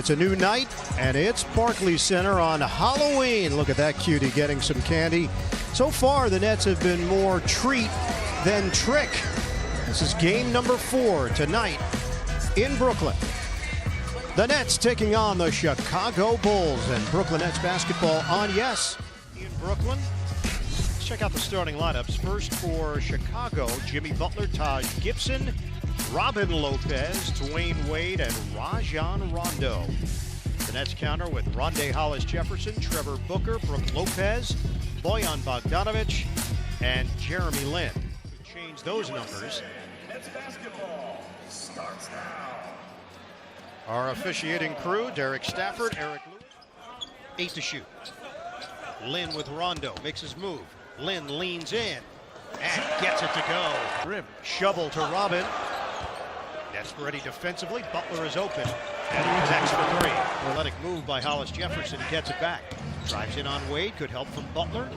It's a new night, and it's Barclays Center on Halloween. Look at that cutie getting some candy. So far, the Nets have been more treat than trick. This is game number 4 tonight in Brooklyn. The Nets taking on the Chicago Bulls, and Brooklyn Nets basketball on yes. In Brooklyn, let's check out the starting lineups. First for Chicago, Jimmy Butler, Taj Gibson, Robin Lopez, Dwayne Wade, and Rajon Rondo. The Nets counter with Rondae Hollis-Jefferson, Trevor Booker, Brook Lopez, Bojan Bogdanovic, and Jeremy Lin. Change those numbers. Nets basketball starts now. Our officiating crew, Derek Stafford, Eric Lewis. 8 to shoot. Lin with Rondo, makes his move. Lin leans in and gets it to go. Rim. Shovel to Robin. Nets ready defensively. Butler is open. And he connects for 3. Athletic move by Hollis-Jefferson. Gets it back. Drives in on Wade. Good help from Butler.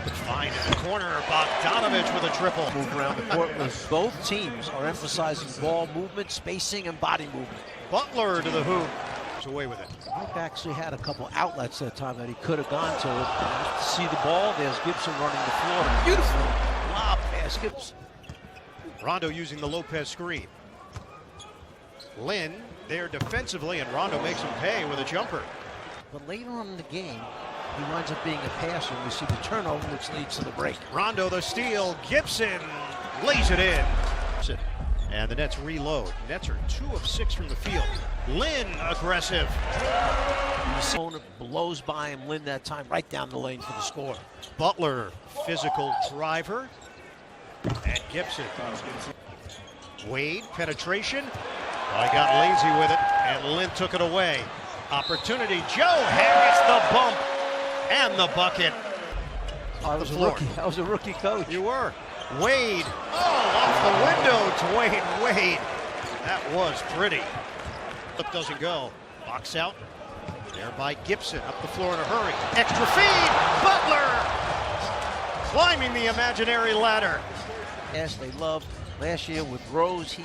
Could find in the corner. Bogdanovic with a triple. Move around the court. Both teams are emphasizing ball movement, spacing, and body movement. Butler to the hoop. He's away with it. Mike actually had a couple outlets that time that he could have gone to. See the ball. There's Gibson running the floor. Beautiful lob pass, Gibson. Rondo using the Lopez screen. Lin there defensively, and Rondo makes him pay with a jumper. But later on in the game, he winds up being a passer, and we see the turnover, which leads to the break. Rondo the steal. Gibson lays it in. And the Nets reload. Nets are 2 of 6 from the field. Lin aggressive. Opponent blows by him. Lin that time right down the lane for the score. Butler, physical driver. And Gibson. Wade, penetration. Oh, he got lazy with it, and Lin took it away. Opportunity. Joe Harris, the bump and the bucket. I was a rookie coach. You were. Wade. Oh, off the window, Dwayne Wade. That was pretty. Flip doesn't go. Box out. There by Gibson. Up the floor in a hurry. Extra feed. Butler climbing the imaginary ladder. Yes, they loved last year with Rose. He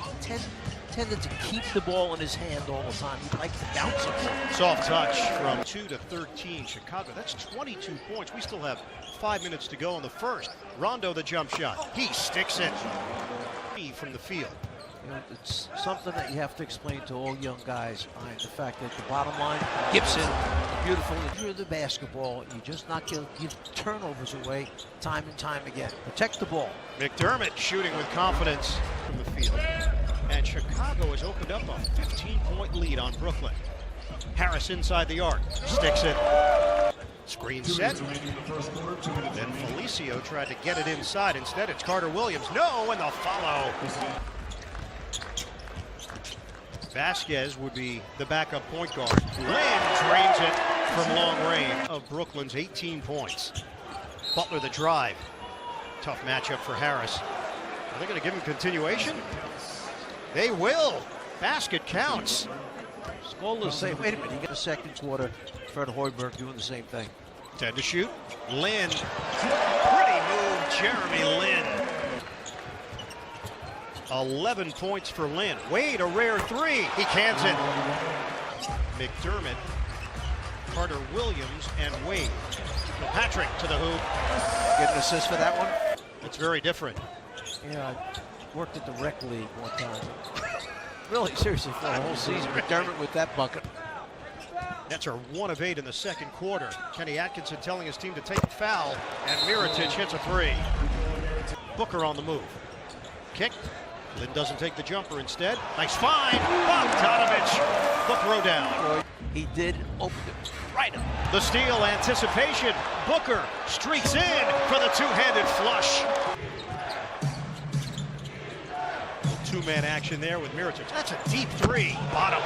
tended to keep the ball in his hand all the time. He liked to bounce it. Soft touch from 2 to 13 Chicago. That's 22 points. We still have 5 minutes to go in the first. Rondo the jump shot. He sticks it. From the field. You know, it's something that you have to explain to all young guys. The fact that the bottom line, Gibson, beautiful. If you're the basketball, you just not give turnovers away time and time again. Protect the ball. McDermott shooting with confidence from the field. And Chicago has opened up a 15-point lead on Brooklyn. Harris inside the arc. Sticks it. Screen set. Then Felicio tried to get it inside. Instead, it's Carter Williams. No, and the follow. Vasquez would be the backup point guard. Lin drains it from long range of Brooklyn's 18 points. Butler the drive. Tough matchup for Harris. Are they going to give him continuation? They will. Basket counts. Scola say, wait a minute, he got a second quarter. Fred Hoiberg doing the same thing. 10 to shoot. Lin. Pretty move, Jeremy Lin. 11 points for Lin. Wade, a rare 3. He cans it. McDermott, Carter Williams, and Wade. Patrick to the hoop. Get an assist for that one? It's very different. Yeah, I worked at the rec league one time. Really, seriously, for the whole season. McDermott with that bucket. Nets are 1 of 8 in the second quarter. Kenny Atkinson telling his team to take a foul, and Mirotic hits a 3. Booker on the move. Kick. Lin doesn't take the jumper instead. Nice find. Bogdanovic. The throw down. He did open it right up. The steal, anticipation. Booker streaks in for the two-handed flush. Two-man action there with Mirotic. That's a deep 3. Bottom.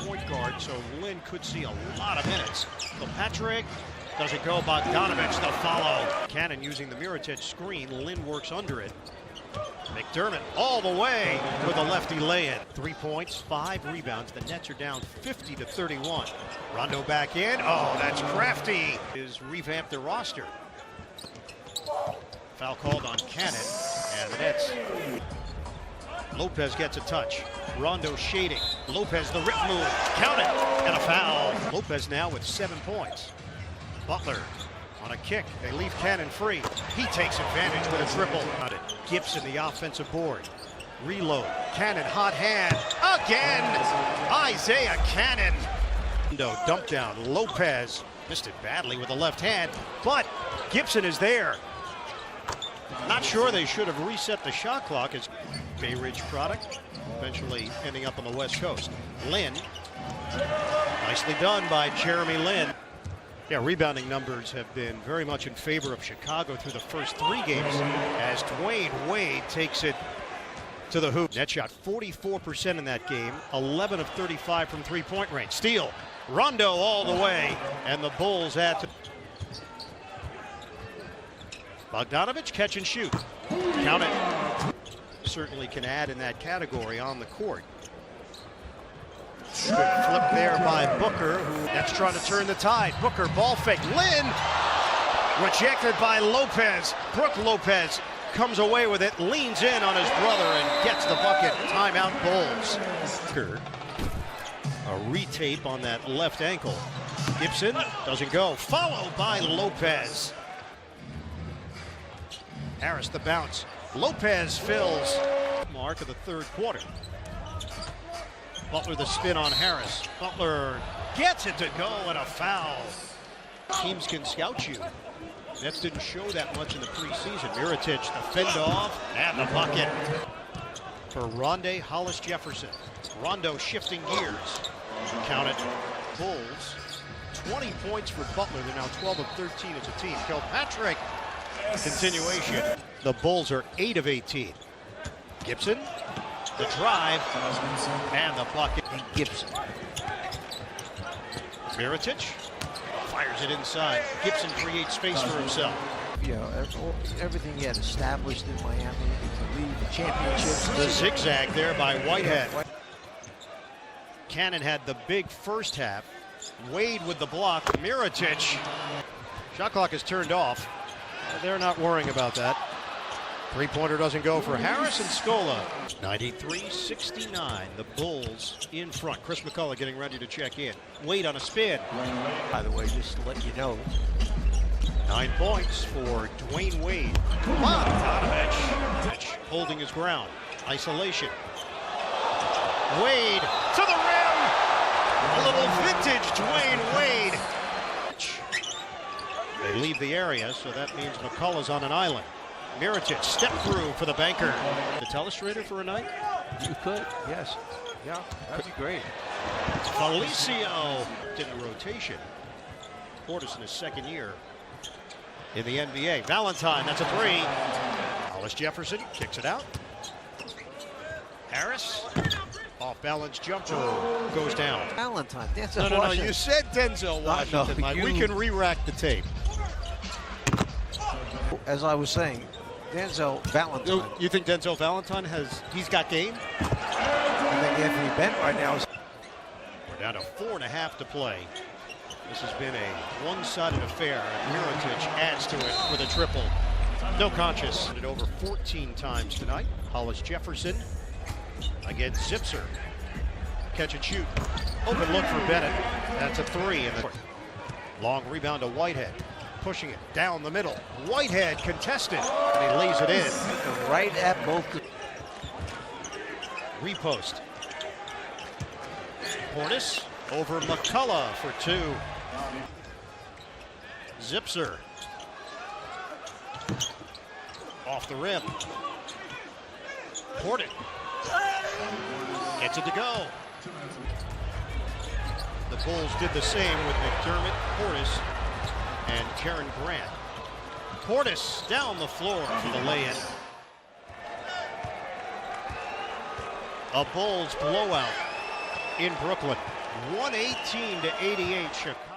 Point guard, so Lin could see a lot of minutes. Patrick doesn't go. Bogdanovic the follow. Cannon using the Mirotic screen. Lin works under it. McDermott all the way with a lefty lay-in. 3 points, 5 rebounds. The Nets are down 50 to 31. Rondo back in. Oh, that's crafty. Is revamped the roster. Foul called on Cannon, and the Nets. Lopez gets a touch. Rondo shading. Lopez the rip move. Count it. And a foul. Lopez now with 7 points. Butler on a kick. They leave Cannon free. He takes advantage with a triple. Gibson the offensive board. Reload. Cannon hot hand. Again. Isaiah Cannon. Dump down. Lopez missed it badly with the left hand. But Gibson is there. Not sure they should have reset the shot clock. It's Bay Ridge product. Eventually ending up on the West Coast. Lin. Nicely done by Jeremy Lin. Yeah, rebounding numbers have been very much in favor of Chicago through the first 3 games as Dwayne Wade takes it to the hoop. Net shot 44% in that game, 11 of 35 from three-point range. Steal, Rondo all the way, and the Bulls add to. Bogdanovich catch and shoot. Count it. Certainly can add in that category on the court. Good flip there by Booker, who that's trying to turn the tide. Booker ball fake. Lin rejected by Lopez. Brook Lopez comes away with it, leans in on his brother and gets the bucket. Timeout Bulls. A retape on that left ankle. Gibson doesn't go. Followed by Lopez. Harris the bounce. Lopez fills. Mark of the third quarter. Butler the spin on Harris. Butler gets it to go and a foul. Teams can scout you. Nets didn't show that much in the preseason. Mirotic the fend off and the bucket for Rondae Hollis Jefferson. Rondo shifting gears. Count it. Bulls 20 points for Butler. They're now 12 of 13 as a team. Kilpatrick continuation. The Bulls are 8 of 18. Gibson. The drive and the bucket. And Gibson. Mirotic fires it inside. Gibson creates space for himself. You know, everything he had established in Miami to lead the championships. The zigzag there by Whitehead. Cannon had the big first half. Wade with the block. Mirotic. Shot clock is turned off. They're not worrying about that. Three-pointer doesn't go for Harris and Scola. 93-69. The Bulls in front. Chris McCullough getting ready to check in. Wade on a spin. By the way, just to let you know. 9 points for Dwayne Wade. Bogdanovich holding his ground. Isolation. Wade to the rim. A little vintage Dwayne Wade. They leave the area, so that means McCullough's on an island. Mirotic step through for the banker. The telestrator for a night? You could, yes. Yeah, that'd be great. Felicio in the rotation. Portis in his second year in the NBA. Valentine, that's a 3. Hollis Jefferson kicks it out. Harris, off balance jumper, goes down. Valentine, that's No, you said Denzel Washington. No, We can re-rack the tape. As I was saying, Denzel Valentine. You think Denzel Valentine he's got game? I think Anthony Bent right now is. We're down to 4.5 to play. This has been a one-sided affair. Mirotic adds to it with a triple. No conscious. It over 14 times tonight. Hollis Jefferson against Zipser. Catch and shoot. Open look for Bennett. That's a 3 in the court. Long rebound to Whitehead. Pushing it down the middle. Whitehead contested. And he lays it in. Right at both. Repost. Portis over McCullough for 2. Zipser. Off the rim. Portis. Gets it to go. The Bulls did the same with McDermott, Portis, and Karen Grant. Portis down the floor for the lay-in. A Bulls blowout in Brooklyn. 118-88 Chicago.